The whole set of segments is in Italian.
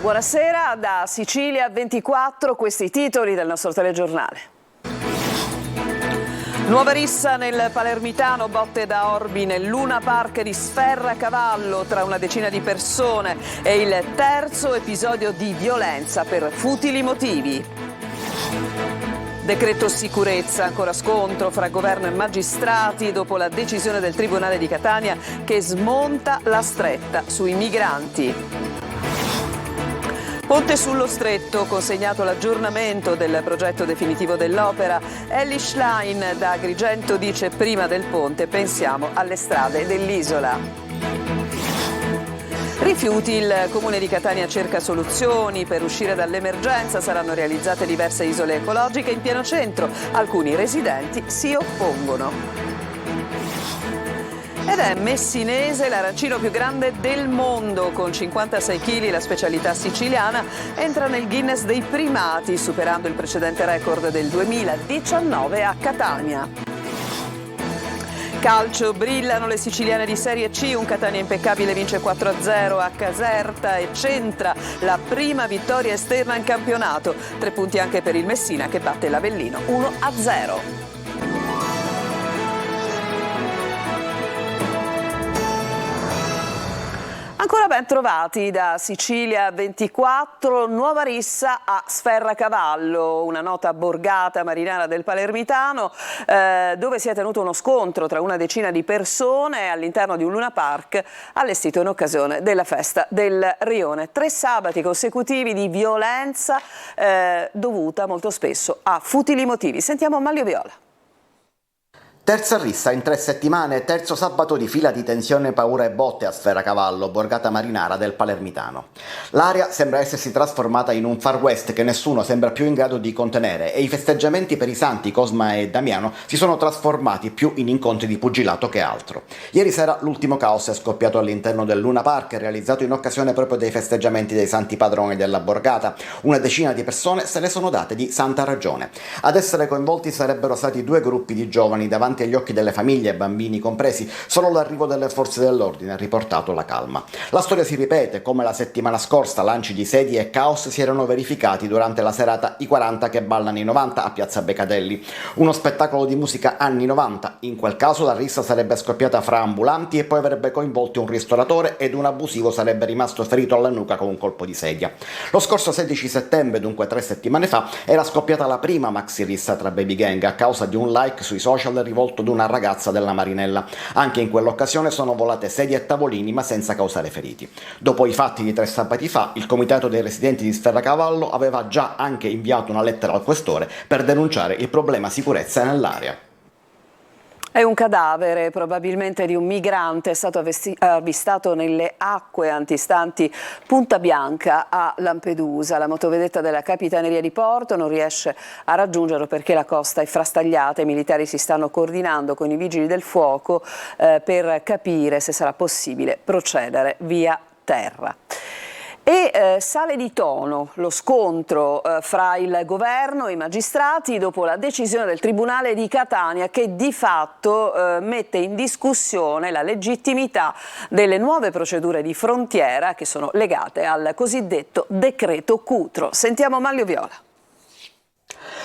Buonasera, da Sicilia 24, questi i titoli del nostro telegiornale. Nuova rissa nel Palermitano, botte da orbi nel Luna Park di Sferracavallo tra una decina di persone e il terzo episodio di violenza per futili motivi. Decreto sicurezza, ancora scontro fra governo e magistrati dopo la decisione del Tribunale di Catania che smonta la stretta sui migranti. Ponte sullo Stretto, consegnato l'aggiornamento del progetto definitivo dell'opera. Elly Schlein da Agrigento dice: prima del ponte pensiamo alle strade dell'isola. Rifiuti, il Comune di Catania cerca soluzioni per uscire dall'emergenza, saranno realizzate diverse isole ecologiche in pieno centro, alcuni residenti si oppongono. Ed è messinese l'arancino più grande del mondo, con 56 kg la specialità siciliana entra nel Guinness dei primati, superando il precedente record del 2019 a Catania. Calcio, brillano le siciliane di Serie C, un Catania impeccabile vince 4-0 a Caserta e centra la prima vittoria esterna in campionato. 3 punti anche per il Messina che batte l'Avellino 1-0. Ancora ben trovati da Sicilia 24, nuova rissa a Sferracavallo, una nota borgata marinara del Palermitano dove si è tenuto uno scontro tra una decina di persone all'interno di un Luna Park allestito in occasione della festa del Rione. 3 sabati consecutivi di violenza dovuta molto spesso a futili motivi. Sentiamo Manlio Viola. Terza rissa in 3 settimane, terzo sabato di fila di tensione, paura e botte a Sferracavallo, borgata marinara del Palermitano. L'area sembra essersi trasformata in un Far West che nessuno sembra più in grado di contenere e i festeggiamenti per i santi Cosma e Damiano si sono trasformati più in incontri di pugilato che altro. Ieri sera l'ultimo caos è scoppiato all'interno del Luna Park, realizzato in occasione proprio dei festeggiamenti dei santi padroni della borgata. Una decina di persone se ne sono date di santa ragione. Ad essere coinvolti sarebbero stati 2 gruppi di giovani davanti agli occhi delle famiglie, bambini compresi. Solo l'arrivo delle forze dell'ordine ha riportato la calma. La storia si ripete, come la settimana scorsa lanci di sedie e caos si erano verificati durante la serata I 40 che ballano i 90 a Piazza Becadelli, uno spettacolo di musica anni 90. In quel caso la rissa sarebbe scoppiata fra ambulanti e poi avrebbe coinvolto un ristoratore ed un abusivo sarebbe rimasto ferito alla nuca con un colpo di sedia. Lo scorso 16 settembre, dunque 3 settimane fa, era scoppiata la prima maxi rissa tra baby gang a causa di un like sui social rivolto ad una ragazza della Marinella. Anche in quell'occasione sono volate sedie e tavolini ma senza causare feriti. Dopo i fatti di 3 sabati fa, il comitato dei residenti di Sferracavallo aveva già anche inviato una lettera al questore per denunciare il problema sicurezza nell'area. È un cadavere, probabilmente di un migrante, è stato avvistato nelle acque antistanti Punta Bianca a Lampedusa. La motovedetta della Capitaneria di Porto non riesce a raggiungerlo perché la costa è frastagliata. I militari si stanno coordinando con i vigili del fuoco per capire se sarà possibile procedere via terra. E sale di tono lo scontro fra il governo e i magistrati dopo la decisione del Tribunale di Catania che di fatto mette in discussione la legittimità delle nuove procedure di frontiera che sono legate al cosiddetto decreto Cutro. Sentiamo Manlio Viola.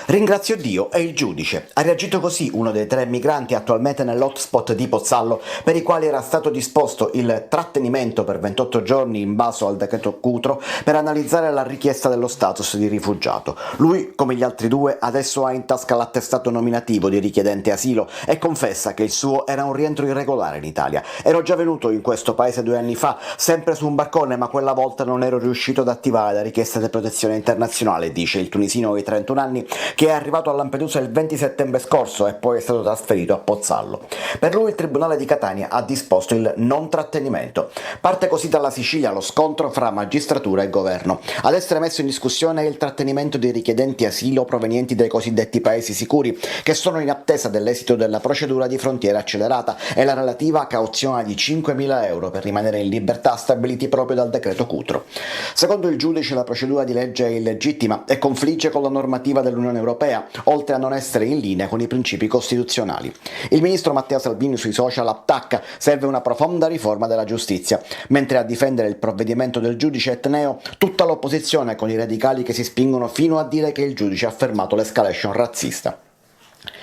Ringrazio Dio e il giudice. Ha reagito così uno dei 3 migranti attualmente nell'hotspot di Pozzallo, per i quali era stato disposto il trattenimento per 28 giorni in base al decreto Cutro per analizzare la richiesta dello status di rifugiato. Lui, come gli altri 2, adesso ha in tasca l'attestato nominativo di richiedente asilo e confessa che il suo era un rientro irregolare in Italia. Ero già venuto in questo paese 2 anni fa, sempre su un barcone, ma quella volta non ero riuscito ad attivare la richiesta di protezione internazionale, dice il tunisino di 31 anni, che è arrivato a Lampedusa il 20 settembre scorso e poi è stato trasferito a Pozzallo. Per lui il Tribunale di Catania ha disposto il non trattenimento. Parte così dalla Sicilia lo scontro fra magistratura e governo. Ad essere messo in discussione è il trattenimento dei richiedenti asilo provenienti dai cosiddetti paesi sicuri, che sono in attesa dell'esito della procedura di frontiera accelerata e la relativa cauzione di 5.000 euro per rimanere in libertà stabiliti proprio dal decreto Cutro. Secondo il giudice la procedura di legge è illegittima e confligge con la normativa dell'Unione europea, oltre a non essere in linea con i principi costituzionali. Il ministro Matteo Salvini sui social attacca: serve una profonda riforma della giustizia, mentre a difendere il provvedimento del giudice etneo tutta l'opposizione, con i radicali che si spingono fino a dire che il giudice ha fermato l'escalation razzista.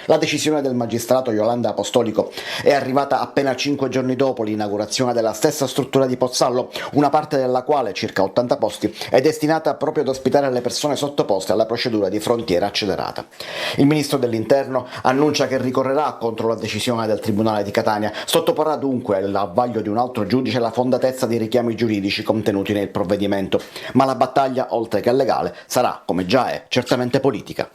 La decisione del magistrato Iolanda Apostolico è arrivata appena 5 giorni dopo l'inaugurazione della stessa struttura di Pozzallo, una parte della quale, circa 80 posti, è destinata proprio ad ospitare le persone sottoposte alla procedura di frontiera accelerata. Il ministro dell'Interno annuncia che ricorrerà contro la decisione del Tribunale di Catania, sottoporrà dunque al vaglio di un altro giudice la fondatezza dei richiami giuridici contenuti nel provvedimento, ma la battaglia, oltre che legale, sarà, come già è, certamente politica.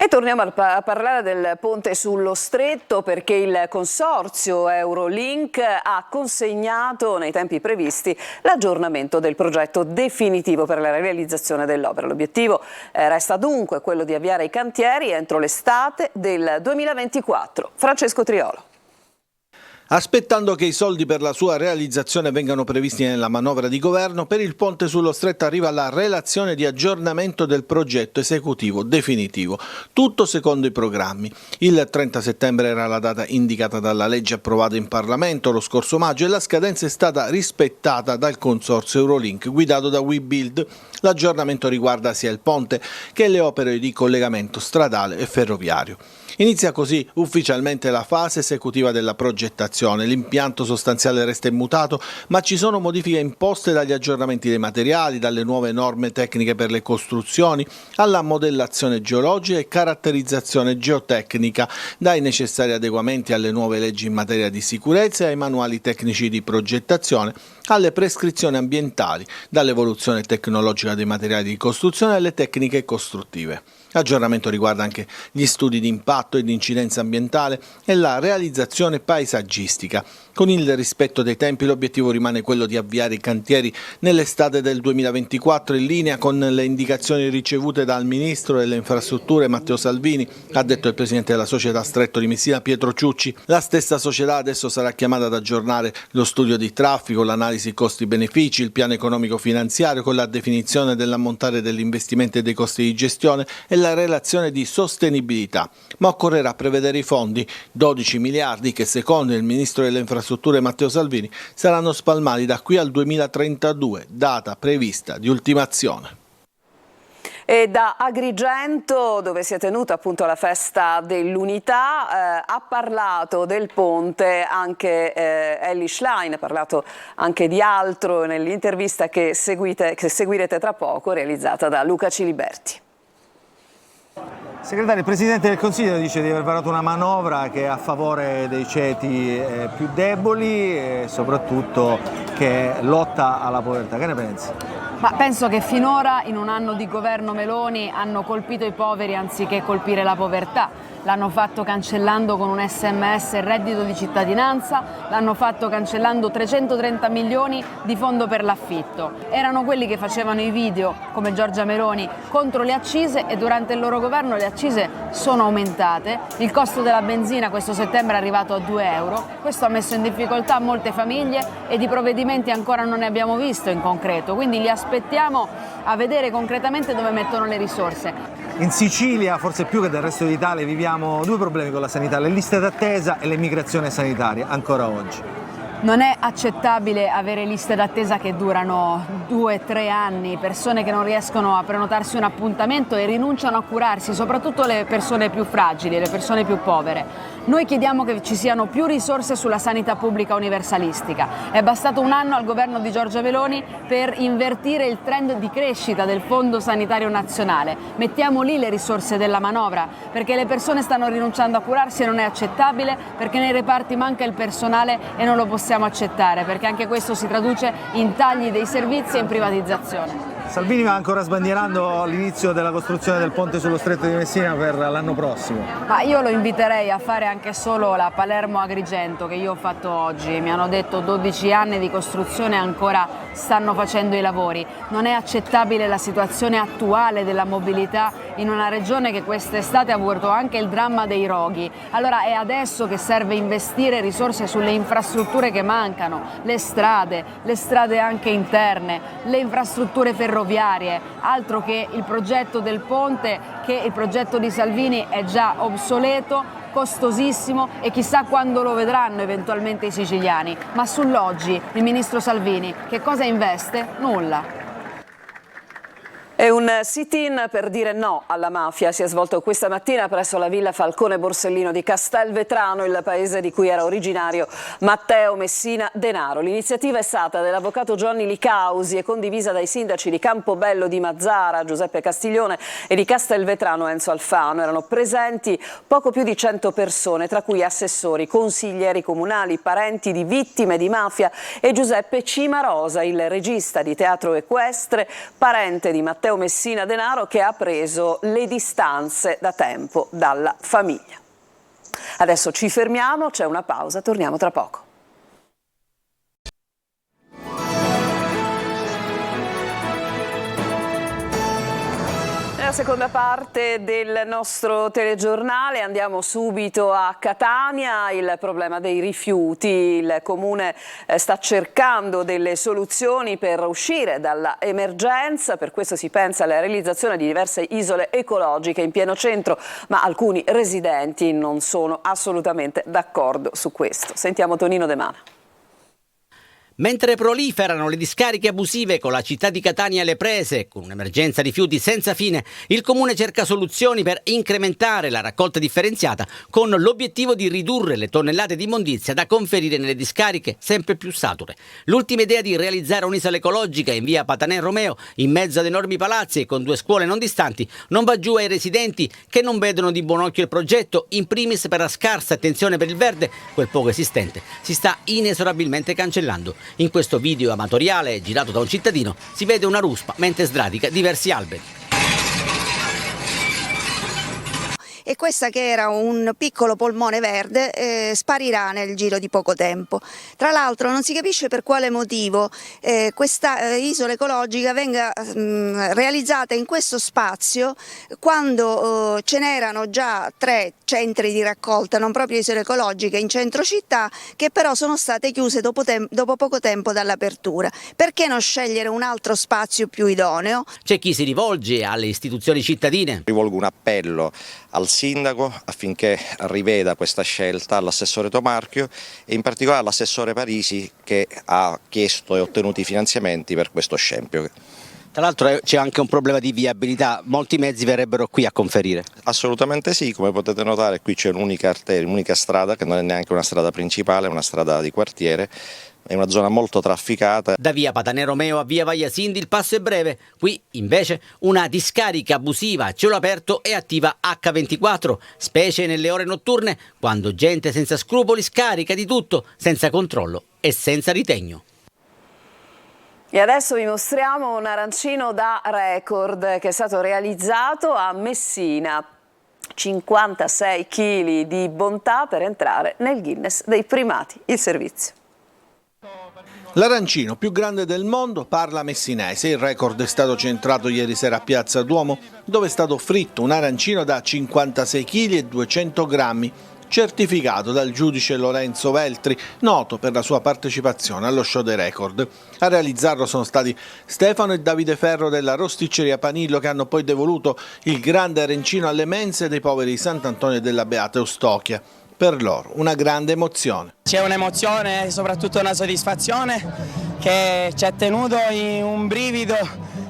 E torniamo a parlare del ponte sullo Stretto, perché il consorzio Eurolink ha consegnato nei tempi previsti l'aggiornamento del progetto definitivo per la realizzazione dell'opera. L'obiettivo resta dunque quello di avviare i cantieri entro l'estate del 2024. Francesco Triolo. Aspettando che i soldi per la sua realizzazione vengano previsti nella manovra di governo, per il ponte sullo Stretto arriva la relazione di aggiornamento del progetto esecutivo definitivo, tutto secondo i programmi. Il 30 settembre era la data indicata dalla legge approvata in Parlamento lo scorso maggio e la scadenza è stata rispettata dal consorzio Eurolink guidato da WeBuild. L'aggiornamento riguarda sia il ponte che le opere di collegamento stradale e ferroviario. Inizia così ufficialmente la fase esecutiva della progettazione. L'impianto sostanziale resta immutato, ma ci sono modifiche imposte dagli aggiornamenti dei materiali, dalle nuove norme tecniche per le costruzioni, alla modellazione geologica e caratterizzazione geotecnica, dai necessari adeguamenti alle nuove leggi in materia di sicurezza e ai manuali tecnici di progettazione, alle prescrizioni ambientali, dall'evoluzione tecnologica dei materiali di costruzione alle tecniche costruttive. L'aggiornamento riguarda anche gli studi di impatto e di incidenza ambientale e la realizzazione paesaggistica. Con il rispetto dei tempi l'obiettivo rimane quello di avviare i cantieri nell'estate del 2024 in linea con le indicazioni ricevute dal Ministro delle Infrastrutture Matteo Salvini, ha detto il Presidente della Società Stretto di Messina Pietro Ciucci. La stessa società adesso sarà chiamata ad aggiornare lo studio di traffico, l'analisi costi-benefici, il piano economico-finanziario con la definizione dell'ammontare degli investimenti e dei costi di gestione e la relazione di sostenibilità, ma occorrerà prevedere i fondi, 12 miliardi che secondo il Ministro delle Infrastrutture Matteo Salvini saranno spalmati da qui al 2032, data prevista di ultimazione. E da Agrigento, dove si è tenuta appunto la festa dell'unità, ha parlato del ponte anche Elly Schlein, ha parlato anche di altro nell'intervista che seguirete tra poco, realizzata da Luca Ciliberti. Segretario, il Presidente del Consiglio dice di aver varato una manovra che è a favore dei ceti più deboli e soprattutto che lotta alla povertà. Che ne pensi? Ma penso che finora in un anno di governo Meloni hanno colpito i poveri anziché colpire la povertà. L'hanno fatto cancellando con un SMS il reddito di cittadinanza, l'hanno fatto cancellando 330 milioni di fondo per l'affitto. Erano quelli che facevano i video, come Giorgia Meloni, contro le accise e durante il loro governo le accise sono aumentate. Il costo della benzina questo settembre è arrivato a 2 euro. Questo ha messo in difficoltà molte famiglie e di provvedimenti ancora non ne abbiamo visto in concreto. Quindi li aspettiamo a vedere concretamente dove mettono le risorse. In Sicilia, forse più che nel resto d'Italia, viviamo due problemi con la sanità, le liste d'attesa e l'immigrazione sanitaria, ancora oggi. Non è accettabile avere liste d'attesa che durano 2-3 anni, persone che non riescono a prenotarsi un appuntamento e rinunciano a curarsi, soprattutto le persone più fragili, le persone più povere. Noi chiediamo che ci siano più risorse sulla sanità pubblica universalistica. È bastato un anno al governo di Giorgia Meloni per invertire il trend di crescita del Fondo Sanitario Nazionale. Mettiamo lì le risorse della manovra, perché le persone stanno rinunciando a curarsi e non è accettabile, perché nei reparti manca il personale e non lo possiamo accettare, perché anche questo si traduce in tagli dei servizi e in privatizzazione. Salvini va ancora sbandierando l'inizio della costruzione del ponte sullo Stretto di Messina per l'anno prossimo. Ma io lo inviterei a fare anche solo la Palermo-Agrigento che io ho fatto oggi. Mi hanno detto 12 anni di costruzione e ancora stanno facendo i lavori. Non è accettabile la situazione attuale della mobilità in una regione che quest'estate ha avuto anche il dramma dei roghi. Allora è adesso che serve investire risorse sulle infrastrutture che mancano, le strade anche interne, le infrastrutture ferroviarie, altro che il progetto del ponte, che il progetto di Salvini è già obsoleto, costosissimo e chissà quando lo vedranno eventualmente i siciliani. Ma sull'oggi il ministro Salvini che cosa investe? Nulla. E un sit-in per dire no alla mafia si è svolto questa mattina presso la Villa Falcone Borsellino di Castelvetrano, il paese di cui era originario Matteo Messina Denaro. L'iniziativa è stata dell'avvocato Giovanni Licausi e condivisa dai sindaci di Campobello di Mazzara, Giuseppe Castiglione, e di Castelvetrano, Enzo Alfano. Erano presenti poco più di 100 persone, tra cui assessori, consiglieri comunali, parenti di vittime di mafia e Giuseppe Cimarosa, il regista di teatro equestre, parente di Matteo Messina Denaro, che ha preso le distanze da tempo dalla famiglia. Adesso ci fermiamo, c'è una pausa, torniamo tra poco. Nella seconda parte del nostro telegiornale andiamo subito a Catania, il problema dei rifiuti. Il Comune sta cercando delle soluzioni per uscire dall'emergenza, per questo si pensa alla realizzazione di diverse isole ecologiche in pieno centro, ma alcuni residenti non sono assolutamente d'accordo su questo. Sentiamo Tonino De Mana. Mentre proliferano le discariche abusive con la città di Catania alle prese, con un'emergenza rifiuti senza fine, il Comune cerca soluzioni per incrementare la raccolta differenziata con l'obiettivo di ridurre le tonnellate di immondizia da conferire nelle discariche sempre più sature. L'ultima idea di realizzare un'isola ecologica in via Patanè Romeo, in mezzo ad enormi palazzi e con 2 scuole non distanti, non va giù ai residenti che non vedono di buon occhio il progetto, in primis per la scarsa attenzione per il verde, quel poco esistente, si sta inesorabilmente cancellando. In questo video amatoriale, girato da un cittadino, si vede una ruspa mentre sradica diversi alberi. E questa, che era un piccolo polmone verde, sparirà nel giro di poco tempo. Tra l'altro non si capisce per quale motivo questa isola ecologica venga realizzata in questo spazio quando ce n'erano già 3 centri di raccolta, non proprio isole ecologiche, in centro città, che però sono state chiuse dopo poco tempo dall'apertura. Perché non scegliere un altro spazio più idoneo? C'è chi si rivolge alle istituzioni cittadine. Rivolgo un appello al sindaco affinché riveda questa scelta, all'assessore Tomarchio e in particolare all'assessore Parisi, che ha chiesto e ottenuto i finanziamenti per questo scempio. Tra l'altro c'è anche un problema di viabilità, molti mezzi verrebbero qui a conferire. Assolutamente sì, come potete notare qui c'è un'unica arteria, un'unica strada che non è neanche una strada principale, è una strada di quartiere. È una zona molto trafficata. Da via Patanè Romeo a via Vagliasindi il passo è breve. Qui invece una discarica abusiva a cielo aperto è attiva H24, specie nelle ore notturne, quando gente senza scrupoli scarica di tutto, senza controllo e senza ritegno. E adesso vi mostriamo un arancino da record che è stato realizzato a Messina. 56 kg di bontà per entrare nel Guinness dei primati. Il servizio. L'arancino più grande del mondo parla messinese. Il record è stato centrato ieri sera a Piazza Duomo, dove è stato fritto un arancino da 56 kg e 200 grammi, certificato dal giudice Lorenzo Veltri, noto per la sua partecipazione allo show dei record. A realizzarlo sono stati Stefano e Davide Ferro della Rosticceria Panillo, che hanno poi devoluto il grande arancino alle mense dei poveri di Sant'Antonio e della Beata Eustochia. Per loro una grande emozione. C'è un'emozione e soprattutto una soddisfazione che ci ha tenuto in un brivido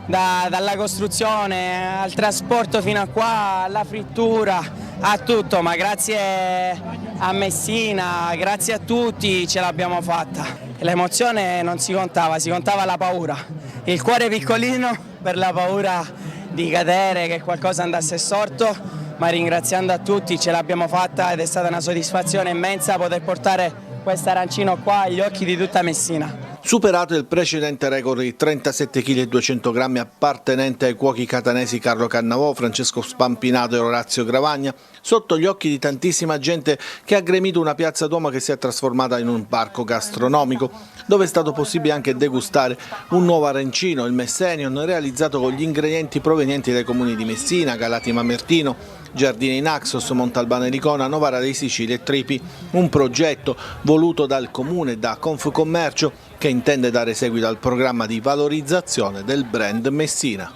dalla costruzione al trasporto fino a qua, alla frittura, a tutto, ma grazie a Messina, grazie a tutti ce l'abbiamo fatta. L'emozione non si contava la paura, il cuore piccolino per la paura di cadere, che qualcosa andasse storto. Ma ringraziando a tutti ce l'abbiamo fatta ed è stata una soddisfazione immensa poter portare questo arancino qua agli occhi di tutta Messina. Superato il precedente record di 37,2 kg appartenente ai cuochi catanesi Carlo Cannavò, Francesco Spampinato e Orazio Gravagna, sotto gli occhi di tantissima gente che ha gremito una piazza Duomo che si è trasformata in un parco gastronomico, dove è stato possibile anche degustare un nuovo arancino, il Messenion, realizzato con gli ingredienti provenienti dai comuni di Messina, Galati Mamertino, Giardini in Naxos, Montalbano e Licona, Novara dei Sicili e Tripi, un progetto voluto dal Comune e da Confcommercio che intende dare seguito al programma di valorizzazione del brand Messina.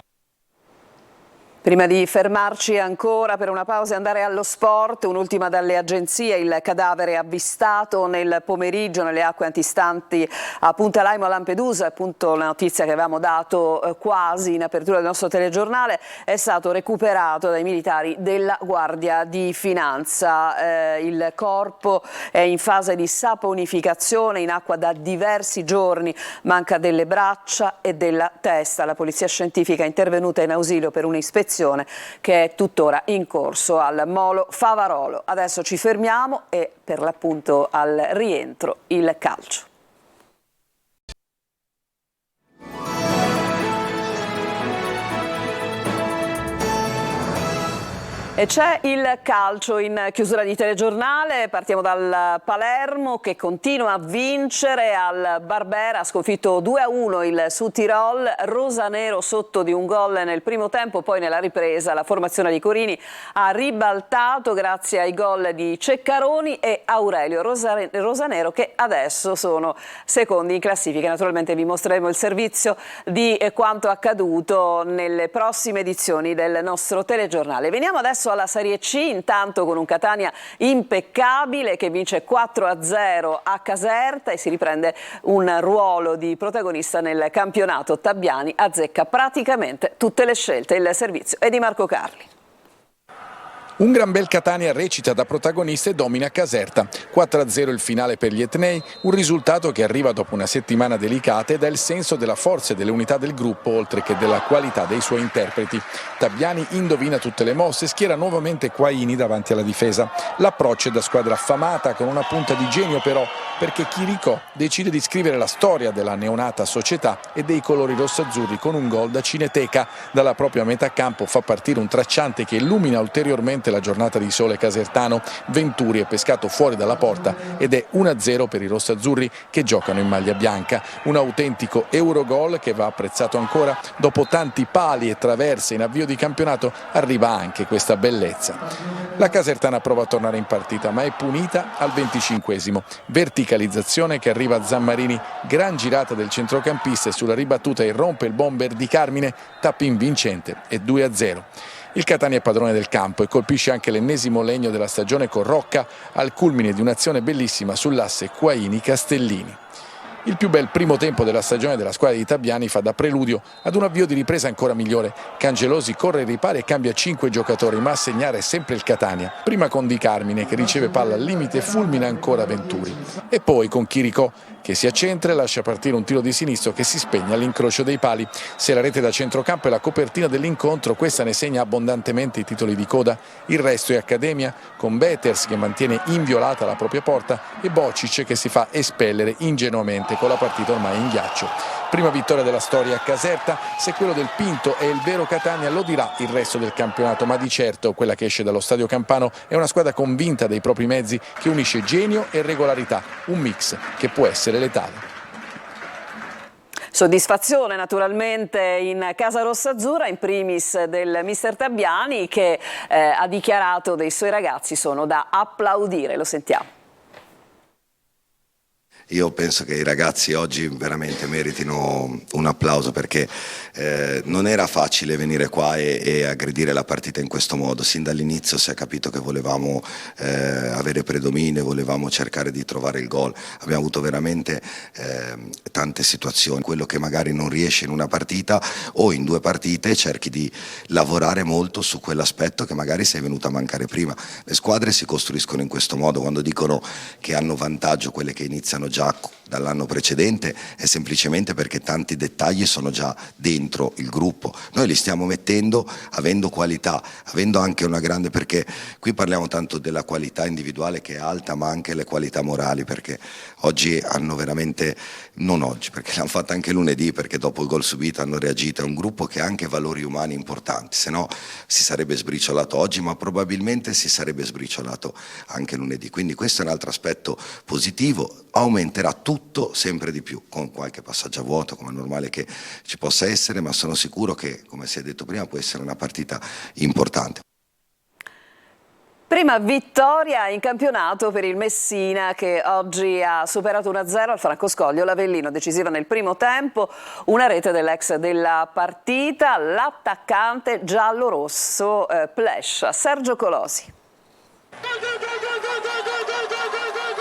Prima di fermarci ancora per una pausa e andare allo sport, un'ultima dalle agenzie: il cadavere avvistato nel pomeriggio nelle acque antistanti a Punta Laimo a Lampedusa, appunto la notizia che avevamo dato quasi in apertura del nostro telegiornale, è stato recuperato dai militari della Guardia di Finanza. Il corpo è in fase di saponificazione in acqua da diversi giorni, manca delle braccia e della testa. La polizia scientifica è intervenuta in ausilio per un'ispezione che è tuttora in corso al Molo Favarolo. Adesso ci fermiamo e per l'appunto al rientro il calcio. E c'è il calcio in chiusura di telegiornale. Partiamo dal Palermo che continua a vincere al Barbera, ha sconfitto 2-1 il Südtirol, rosanero sotto di un gol nel primo tempo, poi nella ripresa la formazione di Corini ha ribaltato grazie ai gol di Ceccaroni e Aurelio Rosanero, che adesso sono secondi in classifica. Naturalmente vi mostreremo il servizio di quanto accaduto nelle prossime edizioni del nostro telegiornale. Veniamo adesso alla Serie C, intanto con un Catania impeccabile che vince 4-0 a Caserta e si riprende un ruolo di protagonista nel campionato. Tabbiani azzecca praticamente tutte le scelte. Il servizio è di Marco Carli. Un gran bel Catania recita da protagonista e domina Caserta. 4-0 il finale per gli etnei, un risultato che arriva dopo una settimana delicata e dà il senso della forza e delle unità del gruppo, oltre che della qualità dei suoi interpreti. Tabbiani indovina tutte le mosse, schiera nuovamente Quaini davanti alla difesa. L'approccio è da squadra affamata, con una punta di genio però, perché Chiricò decide di scrivere la storia della neonata società e dei colori rossazzurri con un gol da cineteca. Dalla propria metà campo fa partire un tracciante che illumina ulteriormente la giornata di sole casertano. Venturi è pescato fuori dalla porta ed è 1-0 per i rossazzurri che giocano in maglia bianca. Un autentico Eurogol che va apprezzato ancora. Dopo tanti pali e traverse in avvio di campionato arriva anche questa bellezza. La Casertana prova a tornare in partita ma è punita al 25esimo. Verticalizzazione che arriva a Zammarini, gran girata del centrocampista e sulla ribattuta irrompe il bomber di Carmine, tappin vincente e 2-0. Il Catania è padrone del campo e colpisce anche l'ennesimo legno della stagione con Rocca al culmine di un'azione bellissima sull'asse Quaini-Castellini. Il più bel primo tempo della stagione della squadra di Tabbiani fa da preludio ad un avvio di ripresa ancora migliore. Cangelosi corre ai ripari e cambia 5 giocatori, ma a segnare è sempre il Catania. Prima con Di Carmine che riceve palla al limite e fulmina ancora Venturi. E poi con Chiricò che si accentra e lascia partire un tiro di sinistro che si spegne all'incrocio dei pali. Se la rete da centrocampo è la copertina dell'incontro, questa ne segna abbondantemente i titoli di coda. Il resto è accademia, con Beters che mantiene inviolata la propria porta e Bocic che si fa espellere ingenuamente con la partita ormai in ghiaccio. Prima vittoria della storia a Caserta. Se quello del Pinto è il vero Catania lo dirà il resto del campionato, ma di certo quella che esce dallo Stadio Campano è una squadra convinta dei propri mezzi che unisce genio e regolarità, un mix che può essere letale. Soddisfazione naturalmente in casa rossazzurra, in primis del mister Tabbiani che ha dichiarato dei suoi ragazzi sono da applaudire, lo sentiamo. Io penso che i ragazzi oggi veramente meritino un applauso perché non era facile venire qua e aggredire la partita in questo modo. Sin dall'inizio si è capito che volevamo avere predominio, volevamo cercare di trovare il gol. Abbiamo avuto veramente tante situazioni, quello che magari non riesce in una partita o in due partite cerchi di lavorare molto su quell'aspetto che magari sei venuto a mancare prima. Le squadre si costruiscono in questo modo, quando dicono che hanno vantaggio quelle che iniziano già dall'anno precedente è semplicemente perché tanti dettagli sono già dentro il gruppo. Noi li stiamo mettendo avendo qualità, avendo anche una grande, perché qui parliamo tanto della qualità individuale che è alta, ma anche le qualità morali, perché oggi hanno veramente, non oggi, perché l'hanno fatta anche lunedì, perché dopo il gol subito hanno reagito, è un gruppo che ha anche valori umani importanti, se no si sarebbe sbriciolato oggi, ma probabilmente si sarebbe sbriciolato anche lunedì, quindi questo è un altro aspetto positivo, aumenterà tutto sempre di più, con qualche passaggio a vuoto come è normale che ci possa essere, ma sono sicuro che, come si è detto prima, può essere una partita importante. Prima vittoria in campionato per il Messina che oggi ha superato 1-0 al Francoscoglio l'Avellino, decisiva nel primo tempo, una rete dell'ex della partita, l'attaccante giallo-rosso Plescia, Sergio Colosi.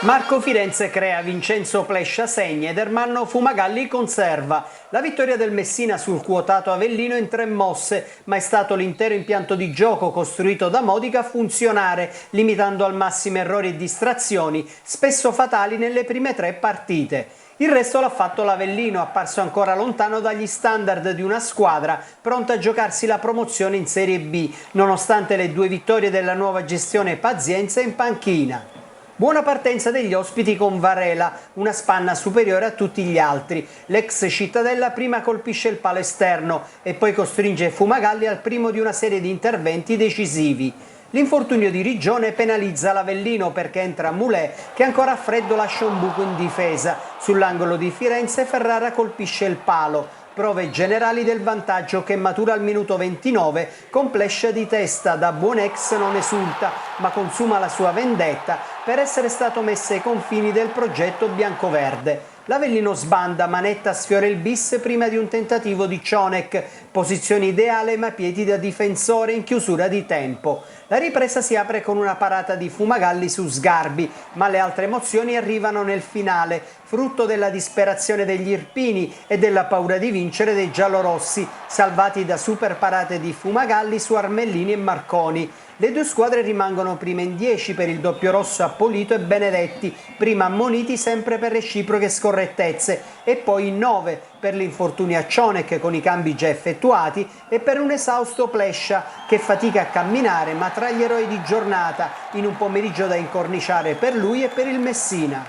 Marco Firenze crea, Vincenzo Plescia segna ed Ermanno Fumagalli conserva. La vittoria del Messina sul quotato Avellino in 3 mosse, ma è stato l'intero impianto di gioco costruito da Modica a funzionare, limitando al massimo errori e distrazioni, spesso fatali nelle prime 3 partite. Il resto l'ha fatto l'Avellino, apparso ancora lontano dagli standard di una squadra pronta a giocarsi la promozione in Serie B, nonostante le 2 vittorie della nuova gestione Pazienza in panchina. Buona partenza degli ospiti con Varela, una spanna superiore a tutti gli altri. L'ex Cittadella prima colpisce il palo esterno e poi costringe Fumagalli al primo di una serie di interventi decisivi. L'infortunio di Rigione penalizza l'Avellino perché entra Moulet che ancora a freddo lascia un buco in difesa. Sull'angolo di Firenze Ferrara colpisce il palo. Prove generali del vantaggio che matura al minuto 29 con Plescia di testa. Da buon ex non esulta ma consuma la sua vendetta per essere stato messo ai confini del progetto biancoverde. L'Avellino sbanda, Manetta sfiora il bis prima di un tentativo di Cionek, posizione ideale ma piedi da difensore in chiusura di tempo. La ripresa si apre con una parata di Fumagalli su Sgarbi, ma le altre emozioni arrivano nel finale, frutto della disperazione degli irpini e della paura di vincere dei giallorossi, salvati da super parate di Fumagalli su Armellini e Marconi. Le 2 squadre rimangono prime in 10 per il doppio rosso a Polito e Benedetti, prima ammoniti sempre per reciproche scorrettezze e poi in 9 per l'infortunio a Cionek con i cambi già effettuati e per un esausto Plescia che fatica a camminare ma tra gli eroi di giornata in un pomeriggio da incorniciare per lui e per il Messina.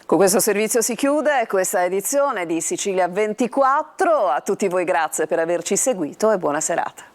Con questo servizio si chiude questa edizione di Sicilia 24, a tutti voi grazie per averci seguito e buona serata.